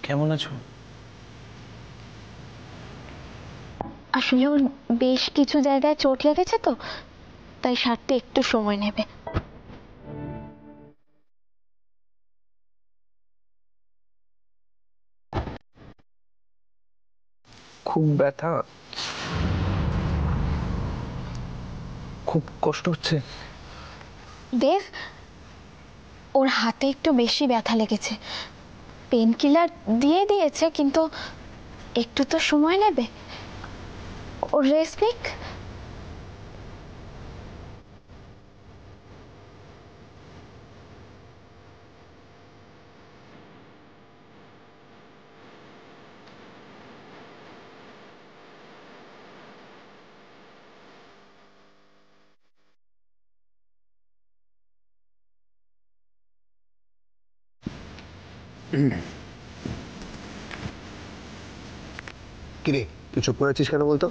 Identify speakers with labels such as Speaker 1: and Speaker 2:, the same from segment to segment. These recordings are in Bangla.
Speaker 1: কেমন আছো?
Speaker 2: আসলে ওর বেশ কিছু জায়গায় চোট লেগেছে তো, তাই সারতে একটু সময় নেবে।
Speaker 1: খুব ব্যথা, খুব কষ্ট হচ্ছে।
Speaker 2: দেখ, ওর হাতে একটু বেশি ব্যথা লেগেছে। পেন কিলার দিয়ে দিয়েছে, কিন্তু একটু তো সময় নেবে। ওর রেস্ট নিক।
Speaker 3: কিরে, তুই চুপ করে আছিস কেন বলতো?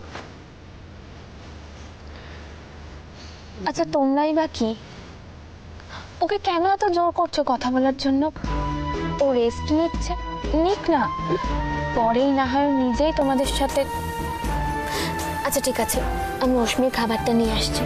Speaker 2: আচ্ছা, তোমরাই বা কি? ওকে কেন এত জোর করছো কথা বলার জন্য? ও রেস্ট নিচ্ছে, নিক না, পরেই না হয় নিজেই তোমাদের সাথে। আচ্ছা ঠিক আছে, আমি অশ্মির খাবারটা নিয়ে আসছি।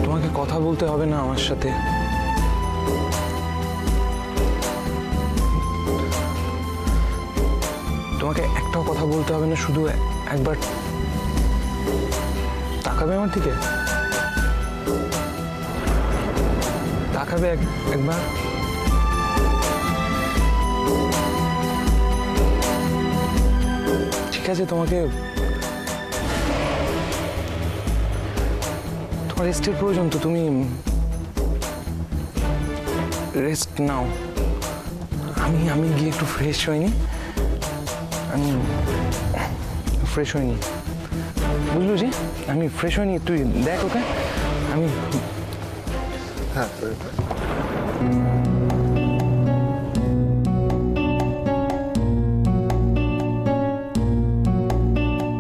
Speaker 1: তোমাকে কথা বলতে হবে না আমার সাথে। তোমাকে একটাও কথা বলতে হবে না, শুধু একবার তাকাবে আমার দিকে। তাকাবে একবার। ঠিক আছে, তোমার রেস্টের প্রয়োজন, তো তুমি রেস্ট নাও। আমি গিয়ে একটু ফ্রেশ হইনি। আমি ফ্রেশ হইনি, বুঝলো জি? আমি ফ্রেশ হইনি, তুই দেখ ওকে। আমি
Speaker 3: হ্যাঁ,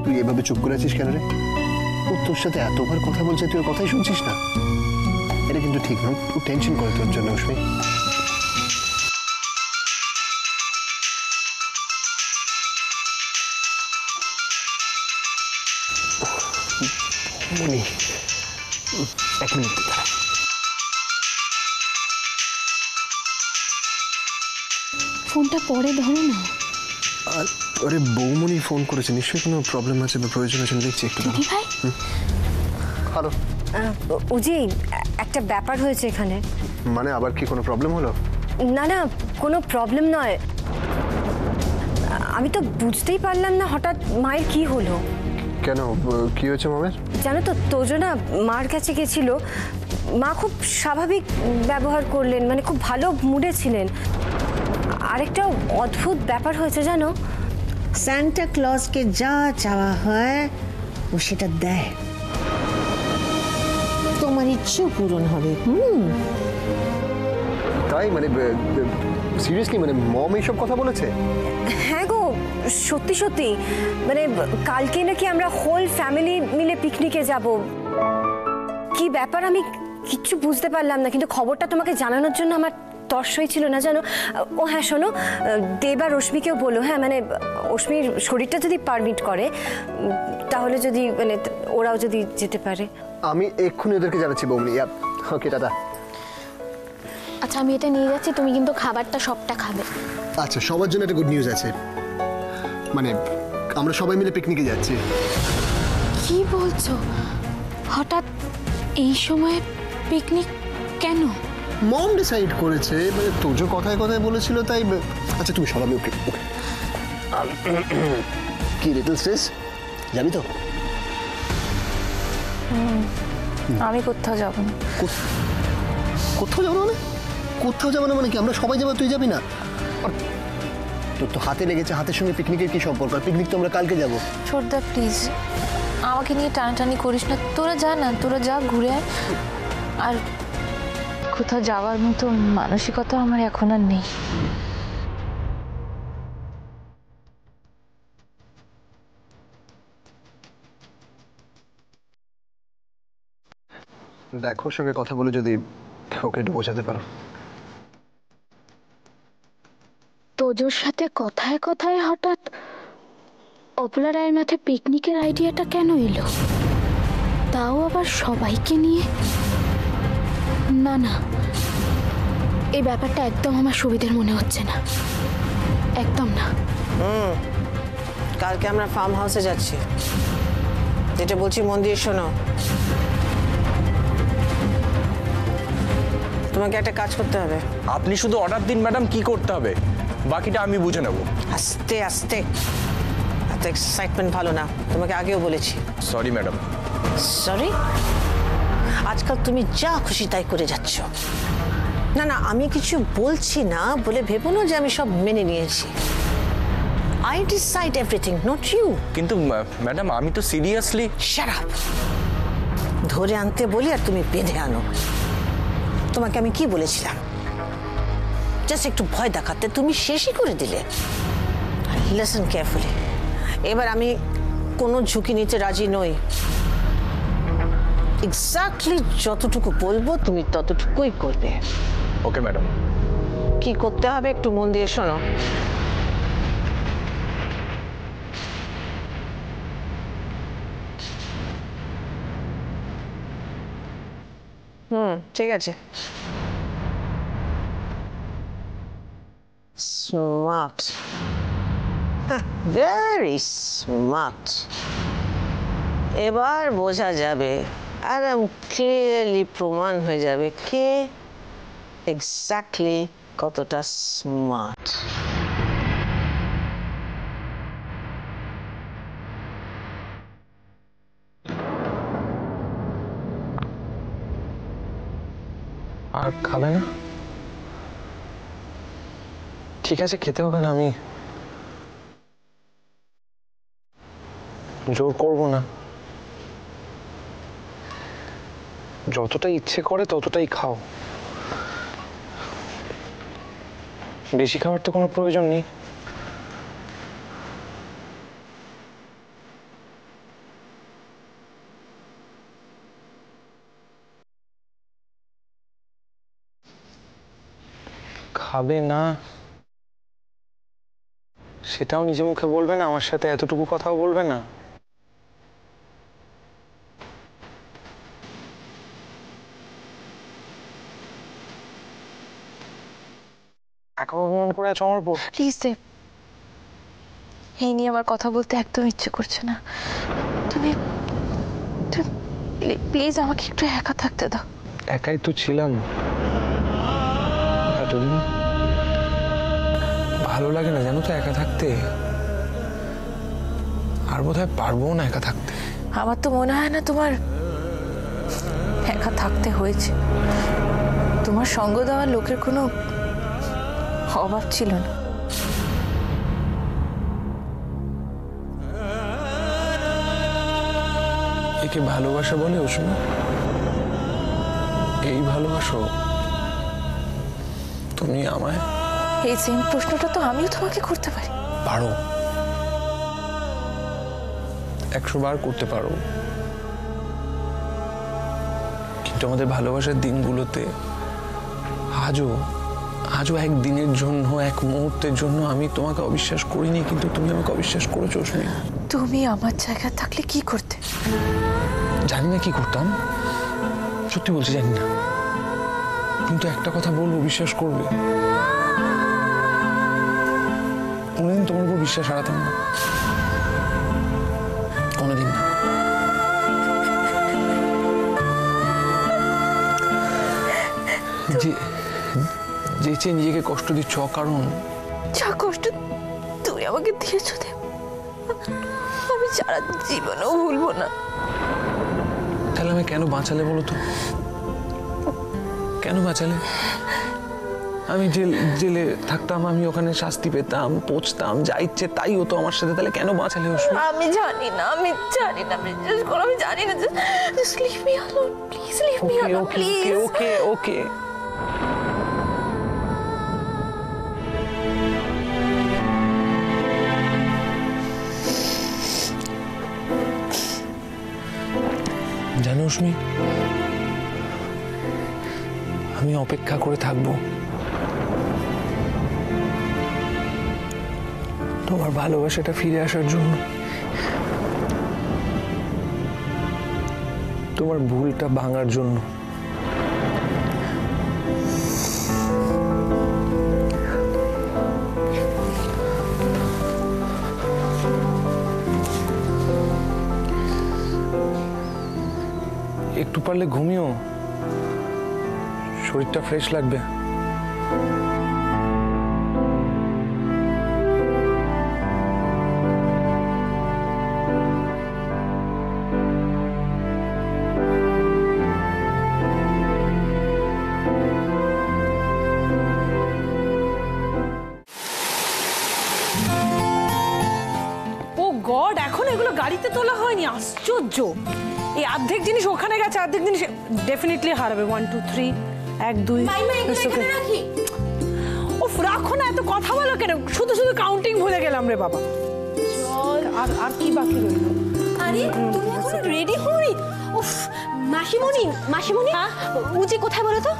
Speaker 3: তুই এভাবে চুপ করে আছিস কেন রে? ও তোর সাথে এতবার কথা বলছে, তুই ওর কথাই শুনছিস না? এটা কিন্তু ঠিক নয়। তুই টেনশন করে তোর জন্য অশ্মি। মনি, এক মিনিট দাঁড়া।
Speaker 2: ফোনটা পরে ধরো না।
Speaker 3: আরে বৌমনি ফোন করেছে, নিশ্চয়ই কোনো প্রবলেম আছে বা প্রয়োজন আছে, দেখছি একটু।
Speaker 2: দিদি ভাই,
Speaker 3: হ্যালো।
Speaker 4: উজি, একটা ব্যাপার হয়েছে এখানে।
Speaker 3: মানে আবার কি কোনো প্রবলেম হলো?
Speaker 4: না না, কোনো প্রবলেম নয়। আমি তো বুঝতেই পারলাম না হঠাৎ মায়ের কি হলো।
Speaker 3: কেন, কি হয়েছে মামের?
Speaker 4: জানো তো, তোজো না মার কাছে গেছিল। মা খুব স্বাভাবিক ব্যবহার করলেন, মানে খুব ভালো মুডে ছিলেন। আরেকটা অদ্ভুত ব্যাপার হয়েছে জানো।
Speaker 5: সান্টা ক্লজকে যা চাওয়া হয় ও সেটা দেয়, তোমার ইচ্ছেও পূরণ হবে।
Speaker 3: তাই মানে সিরিয়াসলি, মানে মম এইসব কথা বলেছে?
Speaker 4: হ্যাঁ গো, সত্যি সত্যি। মানে কালকে নাকি আমরা হোল ফ্যামিলি মিলে পিকনিকে যাব। কি ব্যাপার আমি কিচ্ছু বুঝতে পারলাম না, কিন্তু খবরটা তোমাকে জানানোর জন্য আমার তর্স হয়েছিল না জানো। ও হ্যাঁ শোনো, দেব আর রশ্মিকেও বলো। হ্যাঁ মানে অশ্মির শরীরটা যদি পারমিট করে, তাহলে যদি মানে ওরাও যদি যেতে পারে।
Speaker 3: আমি এক্ষুনি ওদেরকে জানাচ্ছি বৌমনি। ওকে দাদা।
Speaker 2: আচ্ছা আমি এটা নিয়ে যাচ্ছি, তুমি কিন্তু খাবারটা সবটা খাবে।
Speaker 3: আচ্ছা, সবার জন্য একটা গুড নিউজ আছে। মানে আমরা সবাই মিলে পিকনিকে যাচ্ছি।
Speaker 2: কি বলছো? হঠাৎ এই সময়ে পিকনিক কেন?
Speaker 3: মম ডিসাইড করেছে, মানে তোজো কথায় কথায় বলেছিল তাই। আচ্ছা তুমি সবাই ওকে ওকে। কি লিটল স্ট্রেস, যাবি তো?
Speaker 2: আমি কোথাও যাব না।
Speaker 3: কোথাও যাবো না মানে? কোথাও যাবো না মানে কি? আমরা সবাই যাবো, তুই যাবি না? তোর তো হাতে লেগেছে, হাতের সঙ্গে পিকনিকের কি সম্পর্ক? পিকনিক তো আমরা কালকে যাব।
Speaker 2: ছোটদা প্লিজ আমাকে নিয়ে টানাটানি করিস না, তোরা যা ঘুরে আয়। আর কোথাও যাওয়ার মতো মানসিকতা আমার এখন আর নেই।
Speaker 3: দেখো ওর সঙ্গে কথা বলে যদি ওকে একটু বোঝাতে পারো।
Speaker 2: তোজোর সাথে কথায় কথায় হঠাৎ অপলা রায়ের মাথায় পিকনিকের আইডিয়াটা কেন এলো? তাও আবার সবাইকে নিয়ে? না না, এই ব্যাপারটা একদম আমার সুবিধার মনে হচ্ছে না, একদম না।
Speaker 5: কালকে আমরা ফার্ম হাউসে যাচ্ছি, যেটা বলছি মন দিয়ে শোনো। তোমাকে একটা কাজ করতে হবে।
Speaker 1: আপনি শুধু অর্ডার দিন ম্যাডাম, কি করতে হবে বাকিটা আমি বুঝে নেব।
Speaker 5: আস্তে আস্তে, এত এক্সাইটমেন্ট ভালো না, তোমাকে আগেও বলেছি।
Speaker 1: Sorry madam.
Speaker 5: সরি? আজকাল তুমি যা খুশি তাই করে যাচ্ছ। না না, আমি কিছু বলছি না বলে ভেবো না যে আমি সব মেনে নিয়েছি। I decide everything, not you.
Speaker 1: কিন্তু ম্যাডাম আমি তো সিরিয়াসলি।
Speaker 5: Shut up! ধরে আনতে বলি আর তুমি বেঁধে আনো। তোমাকে আমি কি বলেছিলাম? জাস্ট একটু ভয় দেখাতে তুমি শেষই করে দিলে। লিসেন কেয়ারফুলি, এবার আমি কোনো ঝুঁকি নিতে রাজি নই। এক্স্যাক্টলি যতটুকু বলবো তুমি ততটুকুই করবে।
Speaker 1: Okay madam.
Speaker 5: কি করতে হবে একটু মন দিয়ে শোনো। ঠিক আছে। Smart, very smart. এবার বোঝা যাবে, একদম ক্লিয়ারলি প্রমাণ হয়ে যাবে কে এক্স্যাক্টলি কতটা স্মার্ট।
Speaker 1: আর খাবে না? ঠিক আছে, খেতে হবে না, আমি জোর করবো না। যতটা ইচ্ছে করে ততটাই খাও, বেশি খাওয়ার তো কোনো প্রয়োজন নেই। খাবে না সেটাও নিজে মুখে বলবে না, আমার সাথে এতটুকু কথাও বলবে না। এখন অভিমান করে আছো আমার উপর?
Speaker 2: প্লিজ দেব, এই নিয়ে আমার কথা বলতে একদম ইচ্ছে করছে না। তুমি প্লিজ আমাকে একটু একা থাকতে দাও।
Speaker 1: একাই তো ছিলাম এতদিন, ভালো লাগে না জানো তো একা থাকতে। আর বোধহয় পারবো না একা থাকতে।
Speaker 2: আমার তো মনে হয় না তোমার একা থাকতে হয়েছে, তোমার সঙ্গ দেওয়ার লোকের কোনো অভাব ছিল না।
Speaker 1: একে ভালোবাসা বলে উষ্ণ? এই ভালোবাসো তুমি আমায়?
Speaker 2: এই সেম প্রশ্নটা তো আমিও তোমাকে করতে পারি।
Speaker 1: পারো, 100 বার করতে পারো, কিন্তু আমাদের ভালোবাসার দিনগুলোতে আজও একদিনের জন্য, এক মুহূর্তের জন্য আমি তোমাকে অবিশ্বাস করিনি, কিন্তু তুমি আমাকে অবিশ্বাস করেছো।
Speaker 2: তুমি আমার জায়গায় থাকলে কি করতে?
Speaker 1: জানি না কি করতাম, সত্যি বলছি জানি না, কিন্তু একটা কথা বলবো, বিশ্বাস করবে, কোনোদিন তোমার উপর বিশ্বাস হারাতাম না, কোনোদিন না। যে নিজেকে কষ্ট দিচ্ছ অকারণ।
Speaker 2: যা কষ্ট তুমি আমাকে দিয়েছো দেব, আমি সারা জীবনেও ভুলবো না।
Speaker 1: তাহলে আমি কেন বাঁচালে বলো তো? কেন বাঁচালে? আমি জেলে থাকতাম, আমি ওখানে শাস্তি পেতাম, পচতাম, যা ইচ্ছে তাই হতো আমার সাথে, তাহলে কেন বাঁচালে অশ্মি?
Speaker 2: আমি জানি না, বিশ্বাস করো আমি জানি না। Just leave me alone, please leave me alone, please.
Speaker 1: ওকে জানো অশ্মি, আমি অপেক্ষা করে থাকবো তোমার ভালোবাসাটা ফিরে আসার জন্য, তোমার ভুলটা ভাঙার জন্য। একটু পারলে ঘুমিও, শরীরটা ফ্রেশ লাগবে।
Speaker 6: ও গড, এখন এগুলো গাড়িতে তোলা হয়নি, আশ্চর্য। এই অর্ধেক জিনিস ওখানে গেছে, অর্ধেক জিনিস ডেফিনেটলি হারাবে। 1 2 3 1 2। ওফ, রাখো না, এত কথা বলো কেন? শুধু শুধু কাউন্টিং ভুলে গেলাম রে বাবা। আর কি বাকি রইল?
Speaker 4: আরে তুমি এখন রেডি হই? উফ, মাসিমণি উজি কোথায় বলো তো?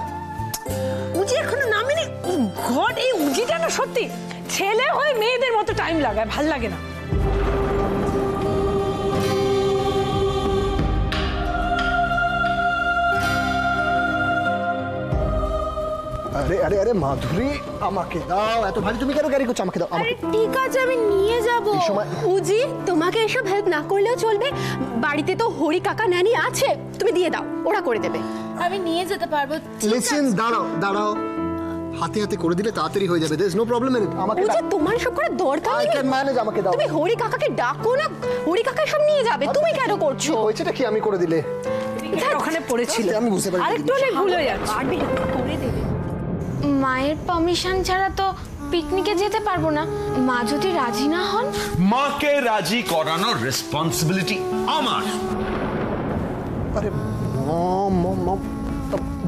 Speaker 6: উজি এখনো নামেনি। ও গড, এই উজিটা না সত্যি ছেলে হয়ে মেয়েদের মতো টাইম লাগায়, ভাল লাগে না।
Speaker 3: আরে আরে আরে মাধুরী, আমাকে দাও। এত ভারী তুমি কেন ক্যারি করছো? আমাকে দাও, আমাকে।
Speaker 4: ঠিক আছে, আমি নিয়ে যাব।
Speaker 3: এই সময়
Speaker 4: উজি, তোমাকে এসব হেল্প না করলেও চলবে। বাড়িতে তো হরি কাকা নানি আছে, তুমি দিয়ে দাও, ওরা করে দেবে।
Speaker 2: আমি নিয়ে যেতে পারবো।
Speaker 3: লিসেন, দাঁড়াও। হাতে হাতে করে দিলে তাড়াতাড়ি হয়ে যাবে। There is no problem in it. আমাকে
Speaker 4: উজি, তোমার সব করার দরকার
Speaker 3: আই
Speaker 4: নেই।
Speaker 3: Can manage. আমাকে দাও।
Speaker 4: তুমি হরি কাকাকে ডাকো না, হরি কাকা সব নিয়ে যাবে। তুমি কেন করছো?
Speaker 3: হয়েছেটা কি আমি করে দিলে?
Speaker 6: ওখানে পড়েছিল,
Speaker 3: আমি বুঝতে পারি।
Speaker 6: আরেকটু হলে ভুল হয়ে যাচ্ছে।
Speaker 4: করে দেবে।
Speaker 2: মায়ের পারমিশন ছাড়া তো পিকনিকে যেতে পারবো না। মা যদি রাজি না হন?
Speaker 7: মাকে রাজি করানোর রেসপন্সিবিলিটি আমার।
Speaker 3: আরে মম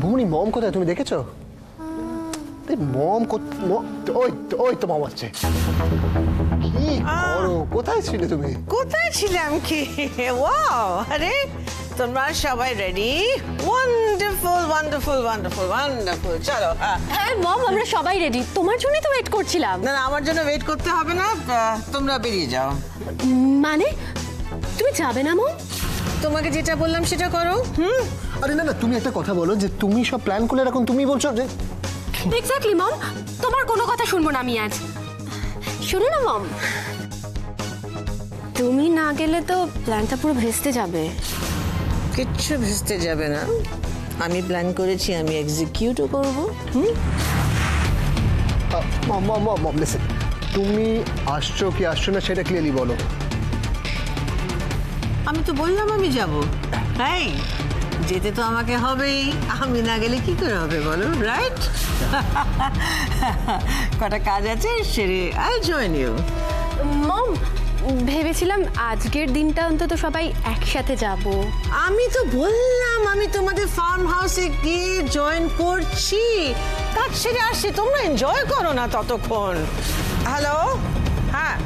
Speaker 3: ভুমনি, মম কোথায়? তুমি দেখেছো? মম ওই তো মম আছে। কি করো? কোথায় ছিলে তুমি?
Speaker 5: কোথায় ছিলাম কি? ওয়াও, আরে তোমরা সবাই ready? Wonderful wonderful wonderful wonderful. চলো।
Speaker 4: হ্যাঁ মম, আমরা সবাই রেডি। তোমার জন্যই তো ওয়েট করছিলাম।
Speaker 5: না, আমার জন্য ওয়েট করতে হবে না, তোমরা বেরিয়ে যাও।
Speaker 4: মানে তুমি যাবে না মম?
Speaker 5: তোমাকে যেটা বললাম সেটা করো।
Speaker 3: আরে না, তুমি একটা কথা বলো, যে তুমি সব প্ল্যান করলে এরকম তুমি বলছো যে?
Speaker 4: এক্স্যাক্টলি মম, তোমার কোনো কথা শুনবো না আমি আজ। শুনো না মম, তুমি না গেলে তো প্ল্যানটা পুরো ভেস্তে যাবে।
Speaker 5: কিচ্ছু ভেস্তে যাবে না, আমি প্ল্যান করেছি, আমি এক্সিকিউটও করবো।
Speaker 3: মম লিসেন, তুমি আসছো কি আসছো না সেটা ক্লিয়ারলি বলো।
Speaker 5: আমি তো বললাম আমি যাব। হ্যাঁ, যেতে তো আমাকে হবেই, আমি না গেলে কি করে হবে বলো, রাইট? কটা কাজ আছে সেরে আই জয়েন ইউ।
Speaker 4: মম, ভেবেছিলাম আজকের দিনটা অন্তত সবাই একসাথে যাব।
Speaker 5: আমি তো বললাম আমি তোমাদের ফার্ম হাউসে গিয়ে জয়েন করছি, কাজ সেরে আসছি, তোমরা এনজয় করো না ততক্ষণ। হ্যালো, হ্যাঁ।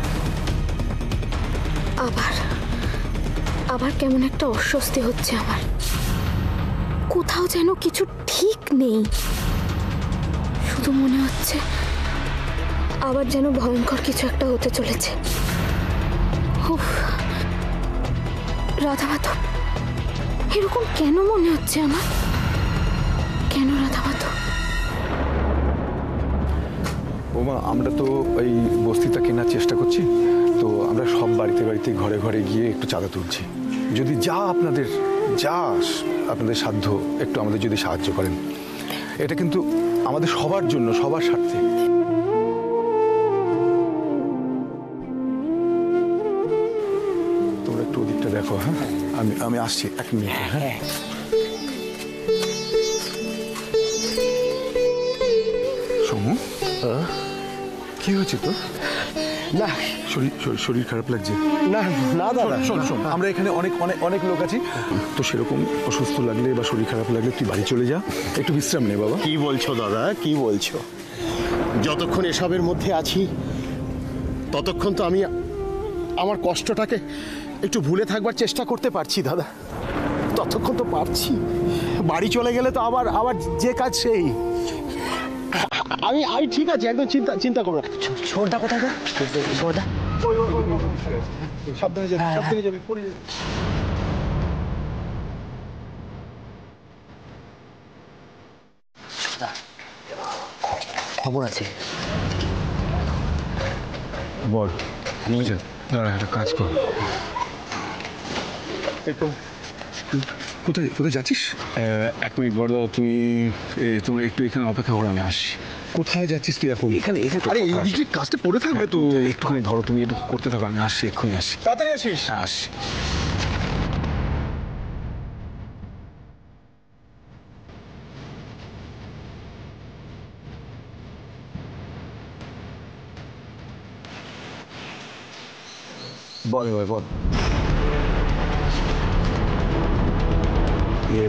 Speaker 2: আবার কেমন একটা অস্বস্তি হচ্ছে আমার। কোথাও যেন কিছু ঠিক নেই। শুধু মনে হচ্ছে আবার যেন ভয়ঙ্কর কিছু একটা হতে চলেছে। রাধামাধব, এরকম কেন মনে হচ্ছে আমার? কেন রাধামাধব?
Speaker 8: ওমা, আমরা তো এই বস্তিটা কেনার চেষ্টা করছি, তো আমরা সব বাড়িতে বাড়িতে ঘরে ঘরে গিয়ে একটু চাঁদা তুলছি। যদি আপনাদের সাধ্য একটু আমাদের যদি সাহায্য করেন, এটা কিন্তু আমাদের সবার জন্য, সবার স্বার্থে। তোমরা একটু ওদিকটা দেখো। হ্যাঁ, আমি আসছি 1 মিনিট। হ্যাঁ, শোনো, কি হয়েছে তো?
Speaker 3: না
Speaker 8: শরীর খারাপ লাগছে?
Speaker 3: না না দাদা,
Speaker 8: শোন, আমরা এখানে অনেক অনেক অনেক লোক আছি, তো সেরকম অসুস্থ লাগলে বা শরীর খারাপ লাগলে তুই বাড়ি চলে যা, একটু বিশ্রাম নে বাবা।
Speaker 3: কি বলছো দাদা, কি বলছো? যতক্ষণ এসবের মধ্যে আছি ততক্ষণ তো আমি আমার কষ্টটাকে একটু ভুলে থাকবার চেষ্টা করতে পারছি দাদা, ততক্ষণ তো পারছি। বাড়ি চলে গেলে তো আবার আবার যে কাজ সেই। আমি ঠিক আছে, একদম চিন্তা করো না।
Speaker 1: ছোটদা কোথায় গো? ছোটদা
Speaker 8: সাবধানে যাবে পড়ে যাবে।
Speaker 1: খবর আছে।
Speaker 8: বল। দাঁড়া, একটা কাজ কর। কোথায় কোথায় যাচ্ছিস?
Speaker 9: 1 মিনিট বড় দাদা, তুমি একটু এখানে অপেক্ষা করো, আমি আসছি।
Speaker 8: কোথায় যাচ্ছিস তুই এখন?
Speaker 9: এখানে
Speaker 8: আরে এই দিকে কাজটা পড়ে থাকবে তো।
Speaker 9: একটুখানি ধরো, তুমি একটু করতে থাকো, আমি আসছি, এক্ষুনি আসছি।
Speaker 8: তাড়াতাড়ি আসিস।
Speaker 9: হ্যাঁ, আসছি।
Speaker 1: বল ভাই বল।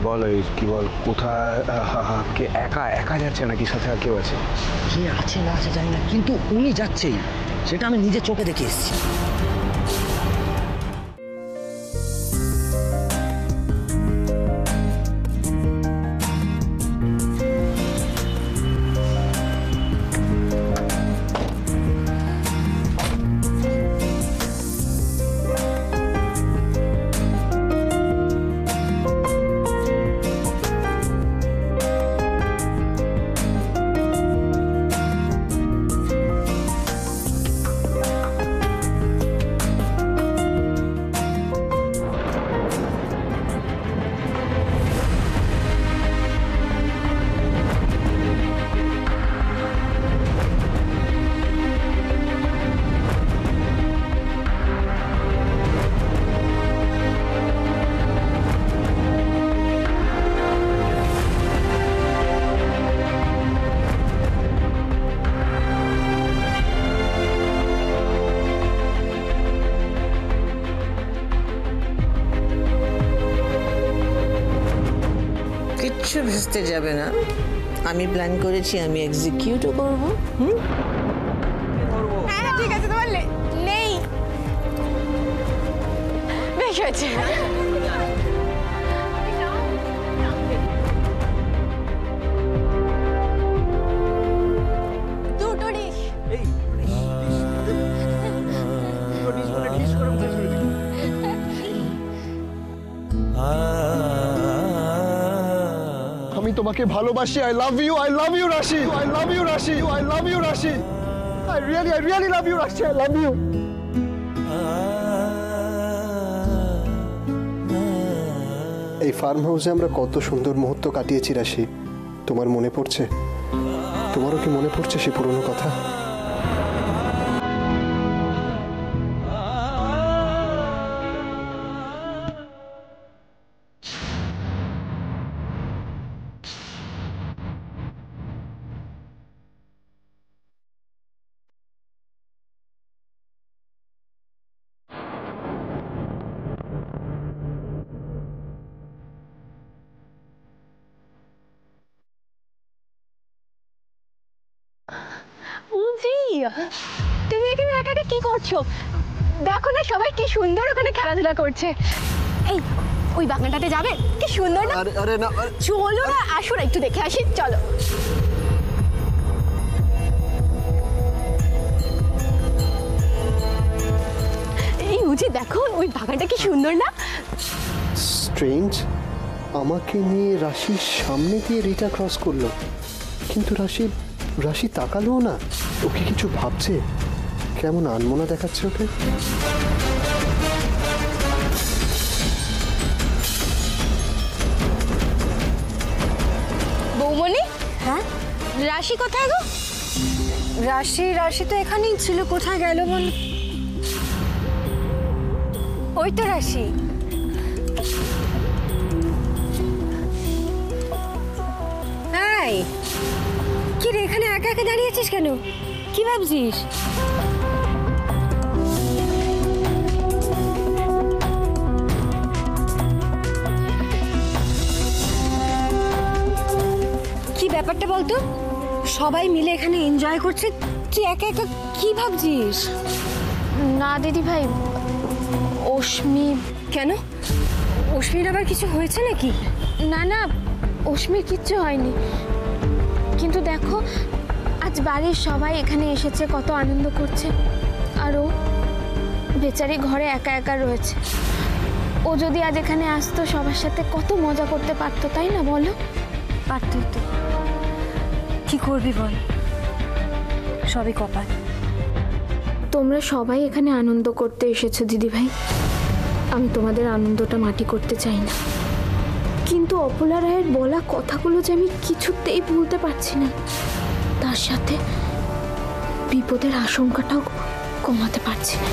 Speaker 1: বল কি বল, কোথায় কে একা একা যাচ্ছে নাকি সাথে আর কেউ আছে?
Speaker 10: কে আছে না আছে জানি না, কিন্তু উনি যাচ্ছেই, সেটা আমি নিজের চোখে দেখে এসেছি।
Speaker 5: কিচ্ছু ভেস্তে যাবে না, আমি প্ল্যান করেছি, আমি এক্সিকিউটও করবো।
Speaker 2: হ্যাঁ ঠিক আছে, তোমার নেই বেশ হয়েছে। দুটো ডিশ।
Speaker 3: আমি তোমাকে ভালোবাসি। I love you, I love you Rashi, I love you Rashi, I love you Rashi, I really love you Rashi, I love you. এই ফার্ম হাউসে আমরা কত সুন্দর মুহূর্ত কাটিয়েছি রাশি, তোমার মনে পড়ছে? তোমারও কি মনে পড়ছে সে পুরনো কথা?
Speaker 2: তুমি এখানে একা একা কি করছো? দেখো না সবাই কি সুন্দর ওখানে খেলাধুলা করছে। এই ওই বাগানটাতে যাবে? কি সুন্দর না?
Speaker 3: আরে না,
Speaker 2: চলো না, আসো না একটু দেখে আসি, চলো। এই উজি দেখো ওই বাগানটা কি সুন্দর না?
Speaker 3: স্ট্রেঞ্জ, আমাকে নিয়ে রাশির সামনে দিয়ে রিটা ক্রস করলো, কিন্তু রাশি তাকালো না। ওকে কিছু ভাবছে, কেমন আনমনা দেখাচ্ছে ওকে।
Speaker 2: বৌমনি, হ্যাঁ রাশি কোথায় গো?
Speaker 4: রাশি তো এখানেই ছিল, কোথায় গেল বল? ওই তো রাশি। এই কি রে, এখানে একা তাকে দাঁড়িয়েছিস কেন? কি ভাবছিস? কি ব্যাপারটা বলতো? সবাই মিলে এখানে এনজয় করছে, তুই একা একা কি ভাবছিস?
Speaker 2: না দিদি ভাই, অশ্মি।
Speaker 4: কেন? অশ্মির আবার কিছু হয়েছে নাকি?
Speaker 2: না না, অশ্মির কিচ্ছু হয়নি, কিন্তু দেখো আজ বাড়ির সবাই এখানে এসেছে, কত আনন্দ করছে, আর ও বেচারি ঘরে একা একা রয়েছে। ও যদি আজ এখানে আসতো সবার সাথে কত মজা করতে পারতো, তাই না বলো?
Speaker 4: পারতো তো, কি করবি বল, সবই কপাল।
Speaker 2: তোমরা সবাই এখানে আনন্দ করতে এসেছো দিদি ভাই, আমি তোমাদের আনন্দটা মাটি করতে চাই না, কিন্তু অপলা রায়ের বলা কথাগুলো যে আমি কিছুতেই ভুলতে পারছি না, তার সাথে বিপদের আশঙ্কাটাও কমাতে পারছি না।